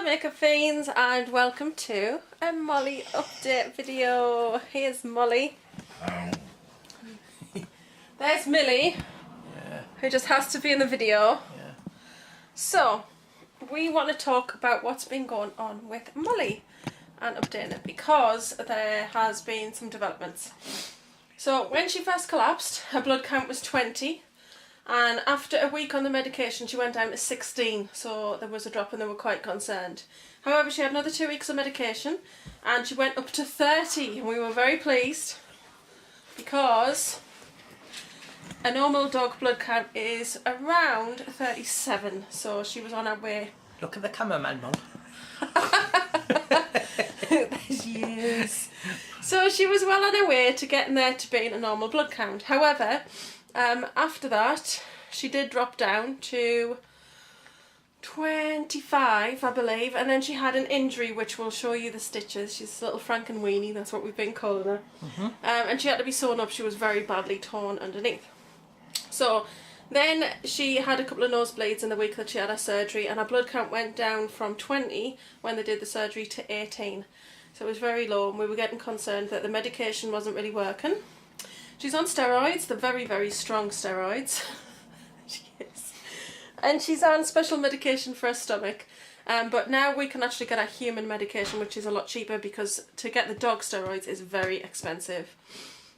makeup fiends, and welcome to a Molly update video. Here's Molly. There's Millie, who just has to be in the video. So, we want to talk about what's been going on with Molly and updating it because there has been some developments. So, when she first collapsed, her blood count was 20. And after a week on the medication, she went down to 16, so there was a drop and they were quite concerned. However, she had another 2 weeks of medication and she went up to 30, and we were very pleased because a normal dog blood count is around 37, so she was on her way. Look at the cameraman, Mum. There she is. So she was well on her way to getting there to being a normal blood count. However, after that, she did drop down to 25, I believe, and then she had an injury, which will show you the stitches. She's a little Frankenweenie, that's what we've been calling her. And she had to be sewn up. She was very badly torn underneath. So then she had a couple of nosebleeds in the week that she had her surgery, and her blood count went down from 20 when they did the surgery to 18. So it was very low, and we were getting concerned that the medication wasn't really working. She's on steroids, the very, very strong steroids. She is. And she's on special medication for her stomach. But now we can actually get a human medication, which is a lot cheaper, because to get the dog steroids is very expensive.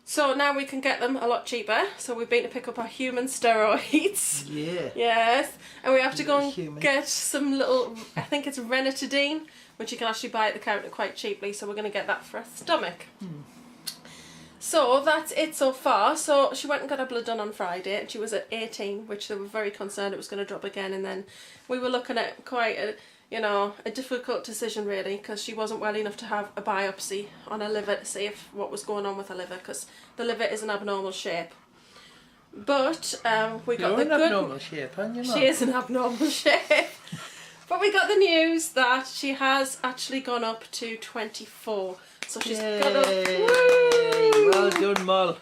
So now we can get them a lot cheaper. So we've been to pick up our human steroids. Yeah. Yes. And we have to go and get some little, I think it's ranitidine, which you can actually buy at the counter quite cheaply. So we're going to get that for her stomach. So that's it so far. So she went and got her blood done on Friday and she was at 18, which they were very concerned it was going to drop again, and then we were looking at quite a, you know, a difficult decision really, because she wasn't well enough to have a biopsy on her liver to see if what was going on with her liver, because the liver is an abnormal shape. But we got the good... abnormal shape, aren't you, Mum? She is an abnormal shape. But we got the news that she has actually gone up to 24. So she's gone up. Woo! Well done, Moll.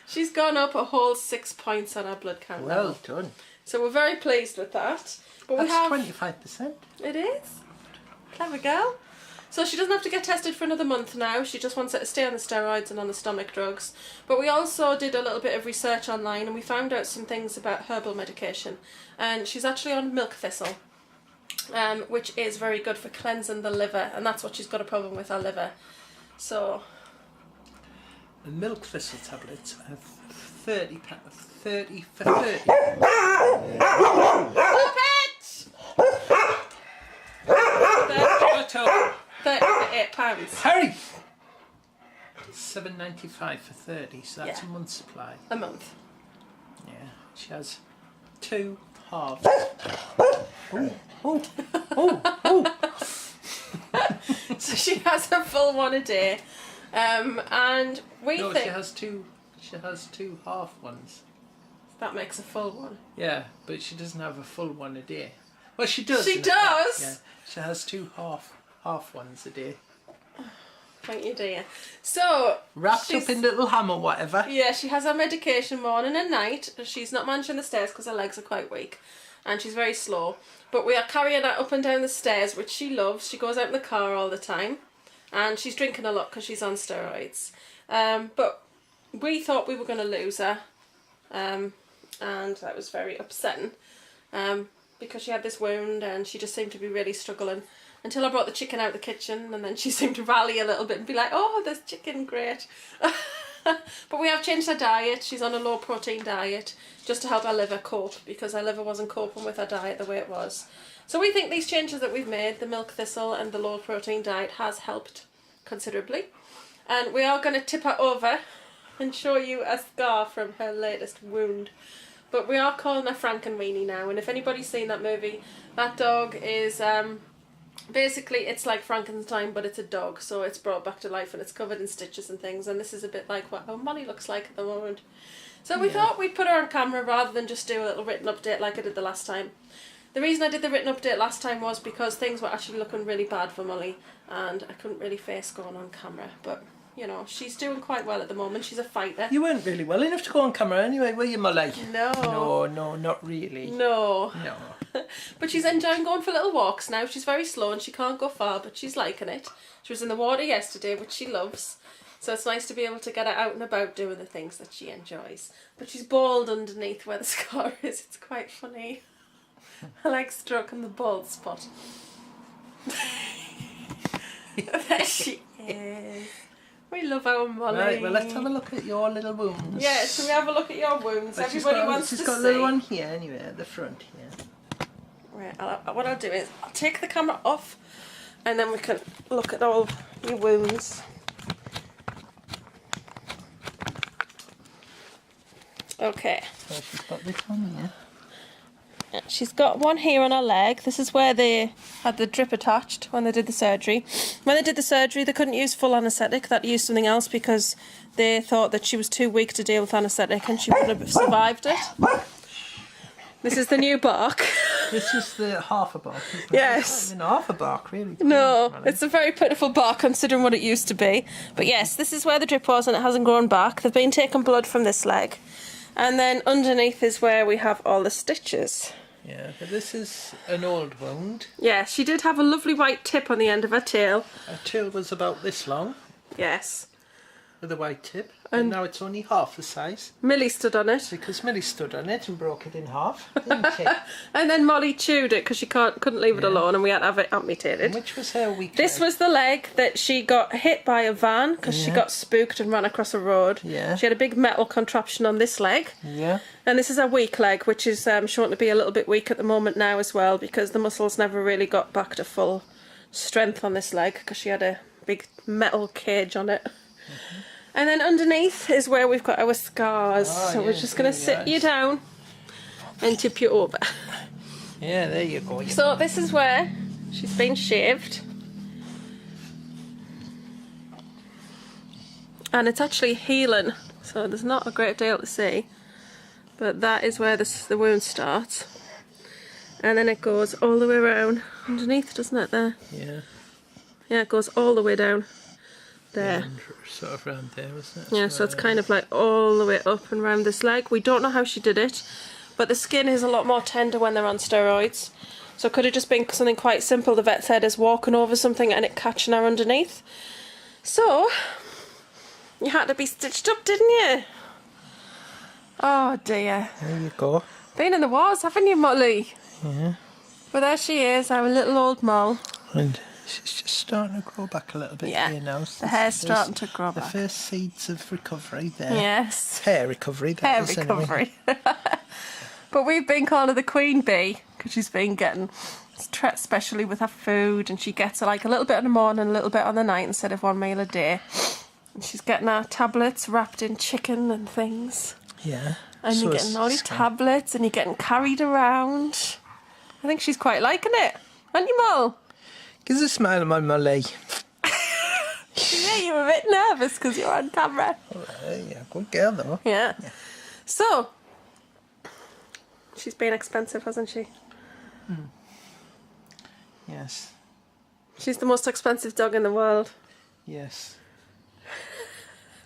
She's gone up a whole 6 points on her blood count. Well done. So we're very pleased with that. But That's we have 25%. It is. Clever girl. So she doesn't have to get tested for another month now. She just wants her to stay on the steroids and on the stomach drugs. But we also did a little bit of research online and we found out some things about herbal medication. And she's actually on milk thistle, which is very good for cleansing the liver. And that's what she's got a problem with, her liver. So the milk thistle tablets have 30 for 30. Stop it! 30 for £8. Hurry! $7.95 for 30, so that's a month's supply. A month. Yeah, she has 2 halves. So she has a full one a day, and we think she has two half ones. That makes a full one. Yeah, but she doesn't have a full one a day. Well, she does. She does. Yeah, she has 2 half ones a day. Thank you, dear. So wrapped up in little ham or whatever. Yeah, she has her medication morning and night. She's not managing the stairs because her legs are quite weak, and she's very slow. But we are carrying her up and down the stairs, which she loves. She goes out in the car all the time, and she's drinking a lot because she's on steroids. But we thought we were going to lose her, and that was very upsetting, because she had this wound and she just seemed to be really struggling. Until I brought the chicken out of the kitchen, and then she seemed to rally a little bit and be like, oh, there's chicken, great. But we have changed her diet. She's on a low protein diet just to help her liver cope, because her liver wasn't coping with her diet the way it was. So we think these changes that we've made, the milk thistle and the low protein diet, has helped considerably. And we are going to tip her over and show you a scar from her latest wound. But we are calling her Frankenweenie now, and if anybody's seen that movie, that dog is... basically it's like Frankenstein, but it's a dog, so it's brought back to life and it's covered in stitches and things, and this is a bit like what her Molly looks like at the moment. So we thought we'd put her on camera rather than just do a little written update like I did the last time. The reason I did the written update last time was because things were actually looking really bad for Molly and I couldn't really face going on camera, but you know, she's doing quite well at the moment. She's a fighter. You weren't really well enough to go on camera anyway, were you, Molly? No. No, not really. No. No. But she's enjoying going for little walks now. She's very slow and she can't go far, but she's liking it. She was in the water yesterday, which she loves. So it's nice to be able to get her out and about doing the things that she enjoys. But she's bald underneath where the scar is. It's quite funny. I like stroking the bald spot. There she is. We love our Molly. Right, well, let's have a look at your little wounds. Yeah, so we have a look at your wounds. Well, Everybody wants to see. She's got a little one here anyway, at the front here. Right, what I'll do is I'll take the camera off and then we can look at all your wounds. Okay. So she's got this one here. She's got one here on her leg. This is where they had the drip attached when they did the surgery. When they did the surgery, they couldn't use full anaesthetic. They had to use something else because they thought that she was too weak to deal with anaesthetic and she wouldn't have survived it. This is the new bark. This is the half a bark, isn't it? Yes. It's not even half a bark, really. No, it's a very pitiful bark considering what it used to be. But yes, this is where the drip was and it hasn't grown back. They've been taking blood from this leg. And then underneath is where we have all the stitches. Yeah, but this is an old wound. Yeah, she did have a lovely white tip on the end of her tail. Her tail was about this long. Yes. With a white tip. And now it's only half the size. Millie stood on it. Because Millie stood on it and broke it in half, didn't she? And then Molly chewed it because she couldn't leave it alone and we had to have it amputated. Which was her weak This leg? was the leg that she got hit by a van because she got spooked and ran across a road. Yeah. She had a big metal contraption on this leg. Yeah. And this is her weak leg, which is shown to be a little bit weak at the moment now as well because the muscles never really got back to full strength on this leg because she had a big metal cage on it. And then underneath is where we've got our scars. So we're just going to sit you down and tip you over. Yeah, there you go. So this is where she's been shaved. And it's actually healing, so there's not a great deal to see. But that is where the wound starts. And then it goes all the way around underneath, doesn't it, there? Yeah. Yeah, it goes all the way down there. And sort of round there, wasn't it? Yeah, so it's kind of like all the way up and round this leg. We don't know how she did it, but the skin is a lot more tender when they're on steroids. So it could have just been something quite simple. The vet said is walking over something and it catching her underneath. So you had to be stitched up, didn't you? Oh dear. There you go. Been in the wars, haven't you, Molly? Yeah. But there she is, our little old Moll. And she's just starting to grow back a little bit here now. The hair's starting to grow back. The first seeds of recovery there. Yes. Hair recovery, that Hair is, anyway. recovery. But we've been calling her the Queen Bee because she's been getting stressed, especially with her food, and she gets like a little bit in the morning, a little bit on the night instead of one meal a day. And she's getting her tablets wrapped in chicken and things. Yeah. And you're getting all these tablets and you're getting carried around. I think she's quite liking it. Aren't you, Moll? Gives a smile on my Molly. Yeah, you were a bit nervous because you're on camera. Yeah, good girl though. Yeah. So, she's been expensive, hasn't she? Mm. Yes. She's the most expensive dog in the world. Yes.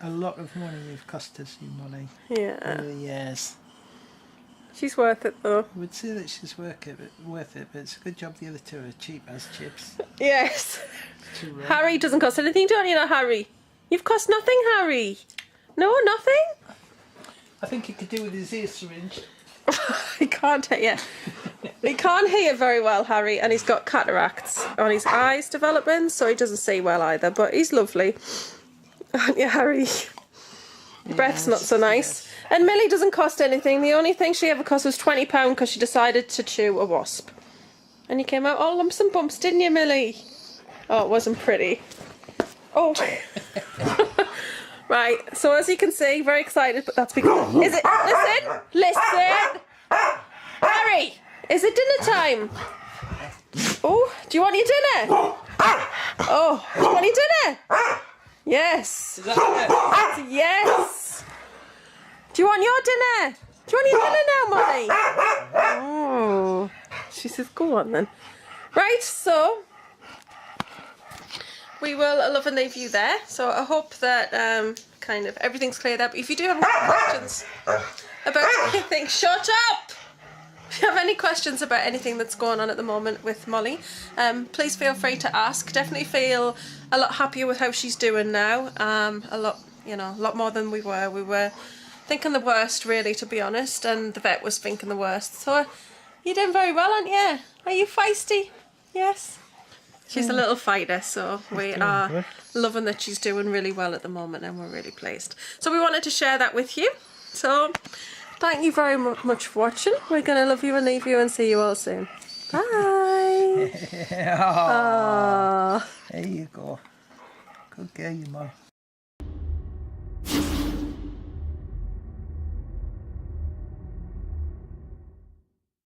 A lot of money we've cost us, you Molly. Yeah. Over the years. She's worth it though. I would say that she's worth it, but it's a good job the other two are cheap as chips. Yes. Harry doesn't cost anything, don't you know, Harry? You've cost nothing, Harry. No, nothing? I think he could do with his ear syringe. He can't hear. He can't hear very well, Harry, and he's got cataracts on his eyes developing, so he doesn't see well either, but he's lovely. Aren't you, Harry? Breath's not so nice. Yes. And Millie doesn't cost anything. The only thing she ever cost was £20 because she decided to chew a wasp. And you came out all lumps and bumps, didn't you, Millie? Oh, it wasn't pretty. Oh. Right, so as you can see, very excited, but that's because... Is it... Listen! Listen! Harry! Is it dinner time? Oh, do you want your dinner? Oh, do you want your dinner? Yes. Is that it? Yes. Do you want your dinner? Do you want your dinner now, Molly? Oh. She says, go on then. Right, so we will love and leave you there. So I hope that kind of everything's cleared up. If you do have any questions about anything, shut up! If you have any questions about anything that's going on at the moment with Molly, please feel free to ask. Definitely feel a lot happier with how she's doing now. A lot more than we were. We were thinking the worst, really, to be honest, and the vet was thinking the worst. So you're doing very well, aren't you? Are you feisty? Yes. She's a little fighter, so we are loving that she's doing really well at the moment, and we're really pleased. So we wanted to share that with you. So thank you very much for watching. We're going to love you and leave you and see you all soon. Bye. There you go. Good girl, you mum.